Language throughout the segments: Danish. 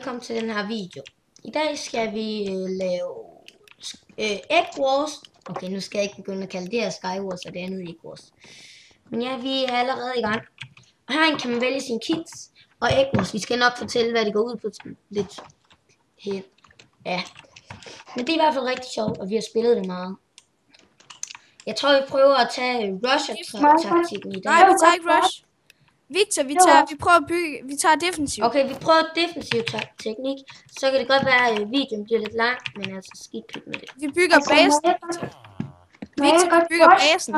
velkommen til den her video. I dag skal vi lave Egg Wars. Okay, nu skal jeg ikke begynde at kalde det her Sky Wars og det andet Egg Wars. Men ja, vi er allerede i gang. Og herinde kan man vælge sine kits og Egg Wars. Vi skal nok fortælle, hvad det går ud på lidt hen. Ja. Men det er i hvert fald rigtig sjovt, og vi har spillet det meget. Jeg tror, vi prøver at tage Rusher-taktikken i dag. Nej, vi tager ikke Rush. Victor, vi tager defensiv. Okay, vi prøver defensiv teknik. Så kan det godt være, at videoen bliver lidt lang, men altså skidt pyt med det. Vi bygger basen. Victor, vi bygger basen.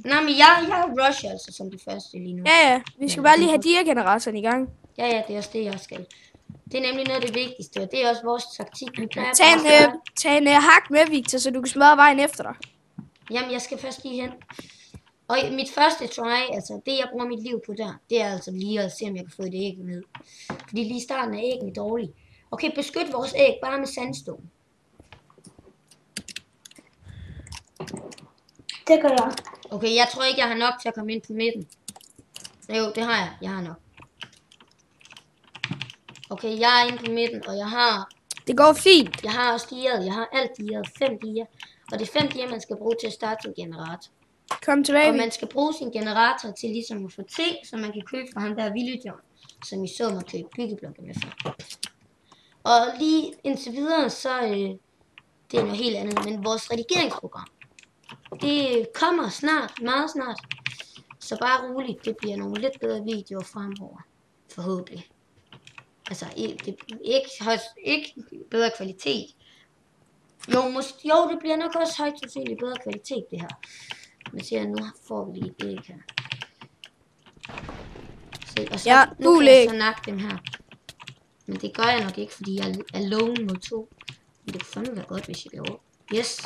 Nej, men jeg er Rusher altså som det første lige nu. Ja. Vi skal bare lige have dia-generatoren i gang. Ja, det er også det, jeg skal. Det er nemlig noget af det vigtigste, og det er også vores taktik. Tag en hak med, Victor, så du kan smadre vejen efter dig. Jamen, jeg skal først lige hen. Og mit første try, altså det jeg bruger mit liv på der, det er altså lige at se, om jeg kan få et æg med. Fordi lige i starten er æggene dårlige. Okay, beskyt vores æg bare med sandstone. Det gør jeg. Okay, jeg tror ikke, jeg har nok til at komme ind på midten. Jo, det har jeg. Jeg har nok. Okay, jeg er inde på midten, og jeg har... Det går fint. Jeg har også dieret. Jeg har alt dieret. 5 dier. Og det er 5 dier, man skal bruge til at starte sin generator. Kom tilbage. Og man skal bruge sin generator til ligesom at få ting, som man kan købe fra ham der Villager, som I så mig købe byggeblokke med for. Og lige indtil videre, så det er noget helt andet. Men vores redigeringsprogram, det kommer snart, meget snart. Så bare roligt, det bliver nogle lidt bedre videoer fremover. Forhåbentlig. Altså, ikke bedre kvalitet. Jo, det bliver nok også højt sandsynligt bedre kvalitet, det her. Men siger nu får vi lige et æg her. Se, og så, nu kan jeg så nakke dem her. Men det gør jeg nok ikke, fordi jeg er alone mod 2. Men det kunne fandme være godt, hvis jeg gjorde. Yes.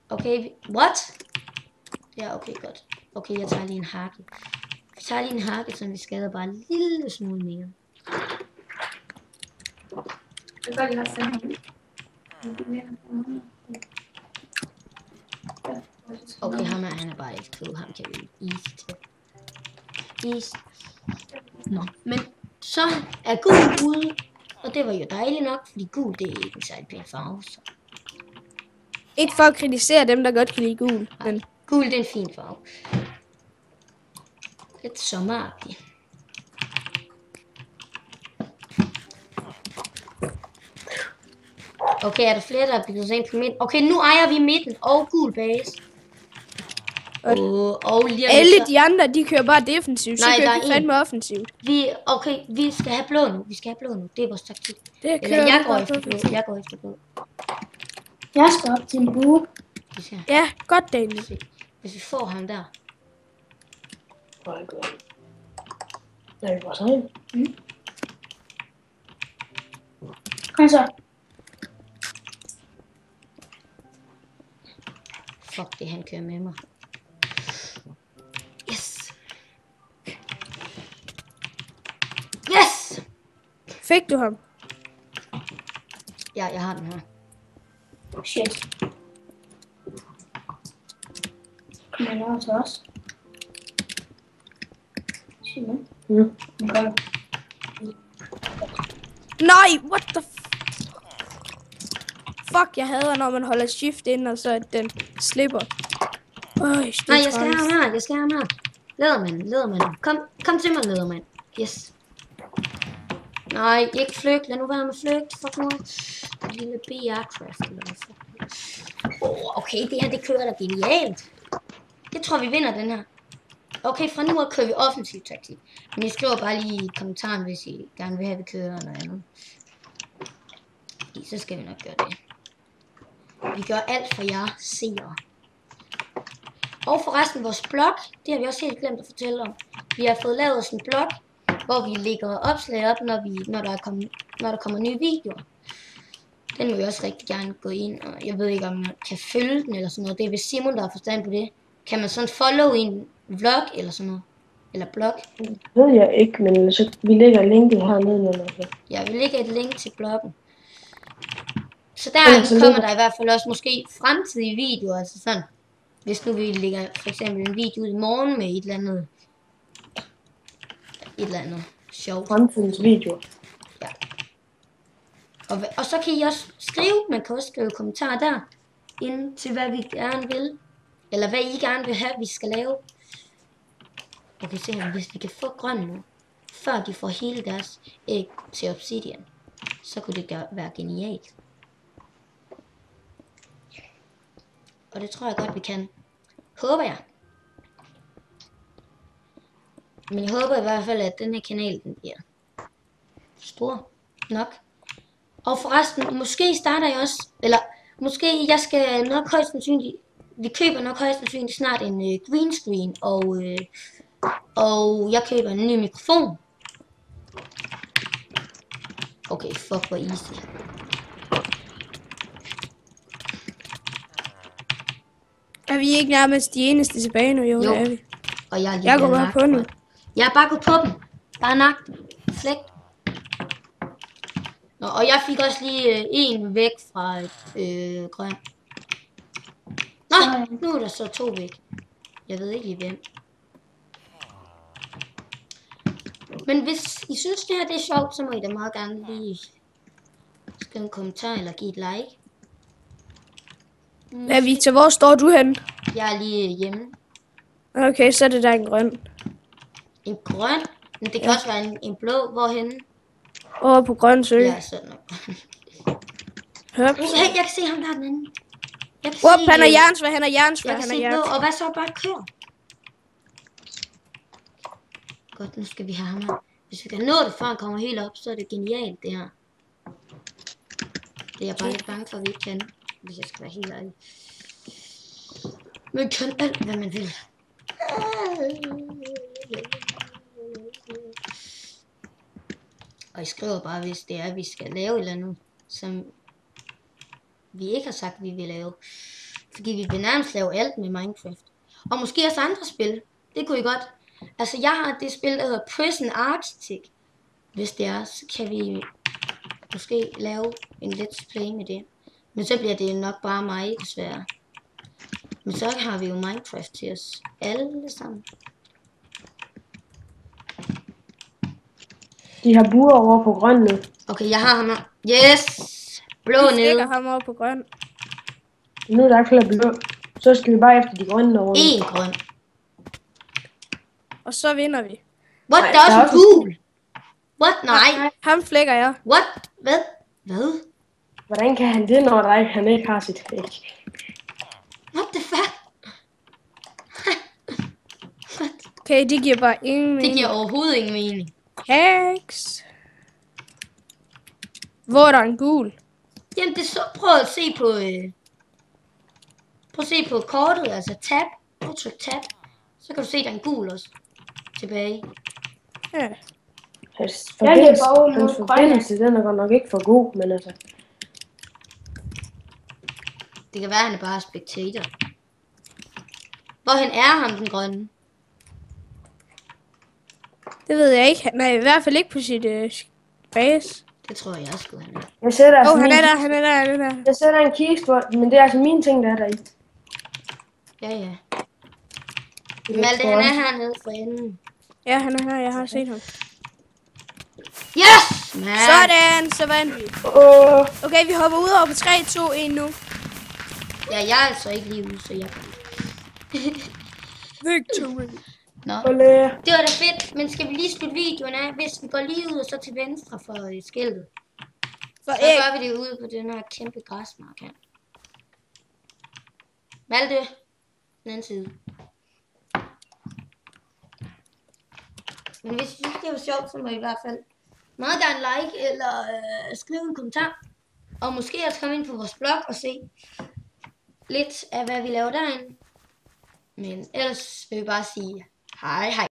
Okay, what? Ja, okay, godt. Okay, jeg tager lige en hakke. Vi tager lige en hakke, så vi skader bare en lille smule mere. Det gør jeg også. Okay, han er bare ikke cool. Ham kan vi easy til. Easy. Nå, men så er gul ude. Og det var jo dejligt nok, fordi gul det er ikke en særlig pæn farve. Så. Ikke for at kritisere dem, der godt kan lide gul. Men gul det er en fin farve. Lidt sommeragtig. Okay, er der flere, der er bygget sig ind på midten? Okay, nu ejer vi midten og gul base. Og lige alle de andre, de kører bare defensivt, så kører vi fandme offensivt. Vi skal have blå nu. Det er vores taktik. Jeg går efter blå. Jeg skal op til en bue. Ja, godt Daniel. Hvis vi får ham der. Der er vores øjne. Kom så. Fuck det, han kører med mig. Yes! Fik du ham? Ja, jeg har den her. Shit. Kom han over til os? Shit, Nej, what the fuck, jeg hader, når man holder shift ind, og så den slipper. Nej, jeg skal have ham her. Ledermand. Kom til mig, ledermand. Yes. Nej, ikke flygt. Lad nu være med flygt. Fuck nu. Lille BR-craft. Okay, det her, det kører da genialt. Jeg tror, vi vinder den her. Okay, fra nu af kører vi offensiv taktik. Men I skriver bare lige i kommentaren, hvis I gerne vil have, vi kører noget andet. Så skal vi nok gøre det. Vi gør alt for jer seere. Og forresten vores blog, det har vi også helt glemt at fortælle om. Vi har fået lavet os en blog, hvor vi lægger opslag op, når der kommer nye videoer. Den vil vi også rigtig gerne gå ind, og jeg ved ikke om man kan følge den eller sådan noget. Det er hvis Simon, der har forstand på det. Kan man sådan follow i en vlog eller sådan noget? Eller blog? Det ved jeg ikke, men så vi lægger linket hernede eller. Ja, vi lægger et link til bloggen. Så der kommer der i hvert fald også måske fremtidige videoer, altså sådan. Hvis nu vi lægger for eksempel en video ud i morgen med et eller andet et eller andet sjovt. Fremtidens video. Og så kan I også skrive, man kan også skrive kommentarer der, ind til hvad vi gerne vil, eller hvad I gerne vil have, vi skal lave. Okay, se her, hvis vi kan få grøn nu, før de får hele deres æg til obsidian, så kunne det være genialt. Og det tror jeg godt, vi kan. Håber jeg. Men jeg håber i hvert fald, at den her kanal, den bliver stor nok. Og forresten, måske starter jeg også, eller måske jeg skal nok højst sandsynligt, vi køber nok højst sandsynligt snart en green screen, og jeg køber en ny mikrofon. Okay, fuck, hvor easy. Er vi ikke nærmest de eneste tilbage nu? Jo, det er vi. Og jeg går bare på nu. Jeg er bare gået på dem. Bare nagt. Flæk. Nå, og jeg fik også lige en væk fra grøn. Nå, nu er der så 2 væk. Jeg ved ikke lige hvem. Men hvis I synes det her det er sjovt, så må I da meget gerne lige skrive en kommentar eller give et like. Ja, Victor, hvor står du hen? Jeg er lige hjemme. Okay, så er det der en grøn. En grøn? Men det kan også være en blå. Hvorhenne? Over på grøn sø. Ja, sådan noget. Høp. Hey, jeg kan se ham der den anden. Han er jernsvær, han er jernsvær, Jeg kan se blå, og hvad så? Bare kør. Godt, nu skal vi have ham her. Hvis vi kan nå det, før han kommer helt op, så er det genialt, det her. Det er jeg bare lidt bange for, at vi ikke kan. Hvis jeg skal være helt ærlig. Man kan alt, hvad man vil. Og I skriver bare, hvis det er, at vi skal lave et eller andet, som vi ikke har sagt, vi vil lave. Fordi vi vil nærmest lave alt med Minecraft. Og måske også andre spil. Det kunne I godt. Altså, jeg har det spil, der hedder Prison Architect. Hvis det er, så kan vi måske lave en let's play med det. Men så bliver det nok bare mig, desværre. Men så har vi jo Minecraft til os alle sammen. De har buer over på grøn nu. Okay, jeg har ham her. Yes! Blå Vi nede. stikker ham over på grøn. Nu er der ikke flere blå. Så skal vi bare efter de grønne over. En grøn. Og så vinder vi. What? Nej, Der er der er også en også gul. What? Nej. Ham flækker jeg. What? Hvad? Hvad? Hvordan kan han det, når han ikke har sit æg? What the fuck? Okay, det giver bare ingen Det mening. giver overhovedet ingen mening. Hacks. Hvor er der en gul? Jamen, det så, prøv at se på... Prøv at se på kortet, altså tab. Prøv at trykke tab. Så kan du se, der er en gul også. Tilbage. Ja. Hans Jeg løber over mod forbindelse, den er godt nok ikke for god, men altså... Det kan være, at han er bare spectator. Hvorhen er ham, den grønne? Det ved jeg ikke. Han er i hvert fald ikke på sit base. Det tror jeg også, han er. Jeg sætter altså Han min... er der, han er der, han er der. Jeg sætter en kiste, men det er altså mine ting, der er deri. Ja. Malte, han er hernede for enden. Ja, han er her, jeg har set ham. Yes! Man. Sådan, så vandt vi. Okay, vi hopper ud over på 3, 2, 1 nu. Ja, jeg er altså ikke lige ude, så jeg... Victory. Nå. Olé. Det var da fedt, men skal vi lige slutte videoen af, hvis vi går lige ud og så til venstre for skiltet. Så Så gør vi det ude på den her kæmpe græsmark her. Malte, den anden side. Men hvis I synes det var sjovt, så må I hvert fald meget gerne like eller skrive en kommentar. Og måske også komme ind på vores blog og se lidt af hvad vi laver derinde. Men ellers vil vi bare sige hej hej.